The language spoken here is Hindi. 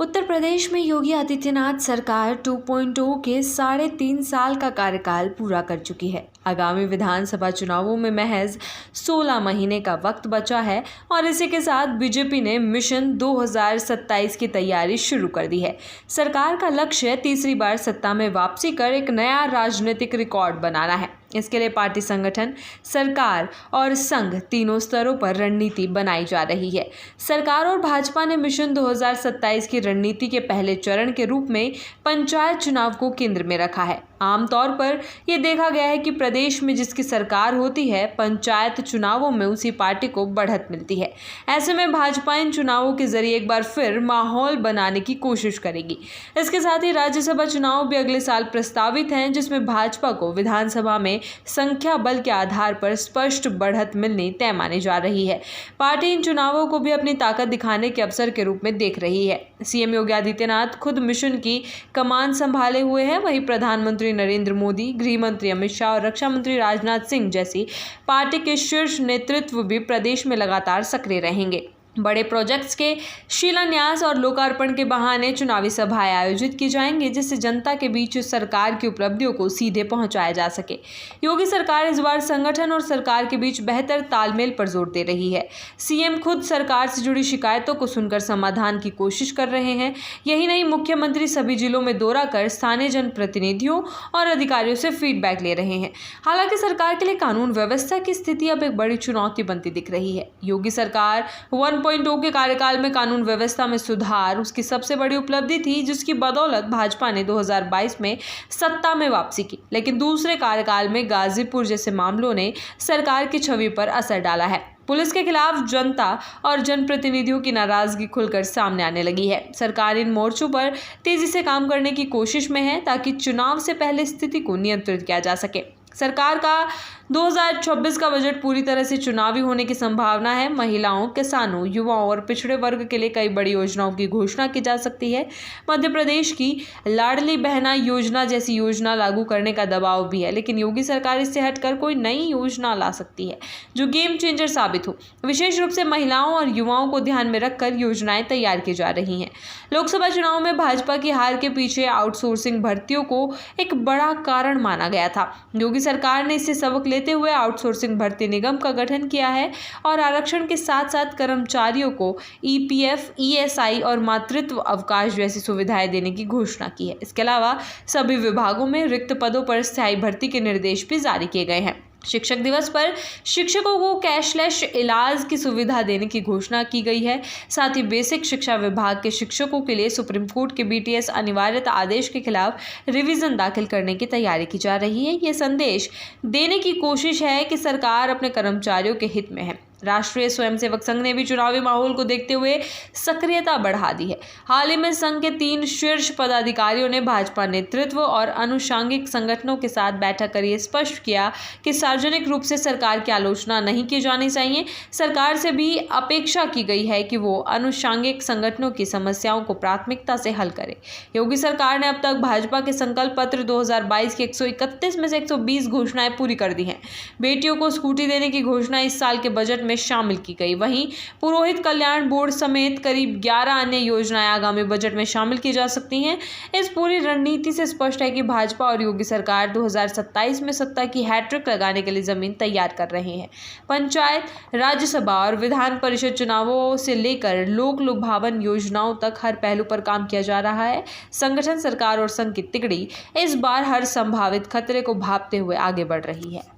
उत्तर प्रदेश में योगी आदित्यनाथ सरकार 2.0 के 3.5 साल का कार्यकाल पूरा कर चुकी है। आगामी विधानसभा चुनावों में महज 16 महीने का वक्त बचा है और इसी के साथ बीजेपी ने मिशन 2027 की तैयारी शुरू कर दी है। सरकार का लक्ष्य तीसरी बार सत्ता में वापसी कर एक नया राजनीतिक रिकॉर्ड बनाना है। इसके लिए पार्टी संगठन, सरकार और संघ तीनों स्तरों पर रणनीति बनाई जा रही है। सरकार और भाजपा ने मिशन 2027 की रणनीति के पहले चरण के रूप में पंचायत चुनाव को केंद्र में रखा है। आमतौर पर यह देखा गया है कि प्रदेश में जिसकी सरकार होती है, पंचायत चुनावों में उसी पार्टी को बढ़त मिलती है। ऐसे में भाजपा इन चुनावों के जरिए एक बार फिर माहौल बनाने की कोशिश करेगी। इसके साथ ही राज्यसभा चुनाव भी अगले साल प्रस्तावित हैं, जिसमें भाजपा को विधानसभा में संख्या बल के आधार पर स्पष्ट बढ़त मिलनी तय मानी जा रही है। पार्टी इन चुनावों को भी अपनी ताकत दिखाने के अवसर के रूप में देख रही है। सीएम योगी आदित्यनाथ खुद मिशन की कमान संभाले हुए हैं, वहीं प्रधानमंत्री नरेंद्र मोदी, गृह मंत्री अमित शाह और रक्षा मंत्री राजनाथ सिंह जैसी पार्टी के शीर्ष नेतृत्व भी प्रदेश में लगातार सक्रिय रहेंगे। बड़े प्रोजेक्ट्स के शिलान्यास और लोकार्पण के बहाने चुनावी सभाएं आयोजित की जाएंगी, जिससे जनता के बीच सरकार की उपलब्धियों को सीधे पहुंचाया जा सके। योगी सरकार इस बार संगठन और सरकार के बीच बेहतर तालमेल पर जोर दे रही है। सीएम खुद सरकार से जुड़ी शिकायतों को सुनकर समाधान की कोशिश कर रहे हैं। यही नहीं, मुख्यमंत्री सभी जिलों में दौरा कर स्थानीय जनप्रतिनिधियों और अधिकारियों से फीडबैक ले रहे हैं। हालांकि सरकार के लिए कानून व्यवस्था की स्थिति अब एक बड़ी चुनौती बनती दिख रही है। योगी सरकार 1.0 के कार्यकाल में कानून व्यवस्था में सुधार उसकी सबसे बड़ी उपलब्धि थी, जिसकी बदौलत भाजपा ने 2022 में सत्ता में वापसी की। लेकिन दूसरे कार्यकाल में गाजीपुर जैसे मामलों ने सरकार की छवि पर असर डाला है। पुलिस के खिलाफ जनता और जनप्रतिनिधियों की नाराजगी खुलकर सामने आने लगी है। सरकार इन मोर्चों पर तेजी से काम करने की कोशिश में है, ताकि चुनाव से पहले स्थिति को नियंत्रित किया जा सके। सरकार का 2026 का बजट पूरी तरह से चुनावी होने की संभावना है। महिलाओं, किसानों, युवाओं और पिछड़े वर्ग के लिए कई बड़ी योजनाओं की घोषणा की जा सकती है। मध्य प्रदेश की लाडली बहना योजना जैसी योजना लागू करने का दबाव भी है, लेकिन योगी सरकार इससे हटकर कोई नई योजना ला सकती है जो गेम चेंजर साबित हो। विशेष रूप से महिलाओं और युवाओं को ध्यान में रखकर योजनाएं तैयार की जा रही हैं। लोकसभा चुनाव में भाजपा की हार के पीछे आउटसोर्सिंग भर्तियों को एक बड़ा कारण माना गया था। योगी सरकार ने इससे सबक लेते हुए आउटसोर्सिंग भर्ती निगम का गठन किया है और आरक्षण के साथ साथ कर्मचारियों को ईपीएफ, ईएसआई और मातृत्व अवकाश जैसी सुविधाएं देने की घोषणा की है। इसके अलावा सभी विभागों में रिक्त पदों पर स्थायी भर्ती के निर्देश भी जारी किए गए हैं। शिक्षक दिवस पर शिक्षकों को कैशलेस इलाज की सुविधा देने की घोषणा की गई है। साथ ही बेसिक शिक्षा विभाग के शिक्षकों के लिए सुप्रीम कोर्ट के बीटीएस अनिवार्यता आदेश के खिलाफ रिवीजन दाखिल करने की तैयारी की जा रही है। यह संदेश देने की कोशिश है कि सरकार अपने कर्मचारियों के हित में है। राष्ट्रीय स्वयंसेवक संघ ने भी चुनावी माहौल को देखते हुए सक्रियता बढ़ा दी है। हाल ही में संघ के 3 शीर्ष पदाधिकारियों ने भाजपा नेतृत्व और अनुषांगिक संगठनों के साथ बैठक कर यह स्पष्ट किया कि सार्वजनिक रूप से सरकार की आलोचना नहीं की जानी चाहिए। सरकार से भी अपेक्षा की गई है कि वो अनुषांगिक संगठनों की समस्याओं को प्राथमिकता से हल करे। योगी सरकार ने अब तक भाजपा के संकल्प पत्र 2022 के 131 में से 120 घोषणाएं पूरी कर दी हैं। बेटियों को स्कूटी देने की घोषणा इस साल के बजट में शामिल की गई। वहीं पुरोहित कल्याण बोर्ड समेत करीब 11 अन्य योजनाएं आगामी बजट में शामिल की जा सकती हैं। इस पूरी रणनीति से स्पष्ट है कि भाजपा और योगी सरकार 2027 में सत्ता की हैट्रिक लगाने के लिए जमीन तैयार कर रहे हैं। पंचायत, राज्यसभा और विधान परिषद चुनावों से लेकर लोक लुभावन योजनाओं तक हर पहलू पर काम किया जा रहा है। संगठन, सरकार और संघ की तिकड़ी इस बार हर संभावित खतरे को भांपते हुए आगे बढ़ रही है।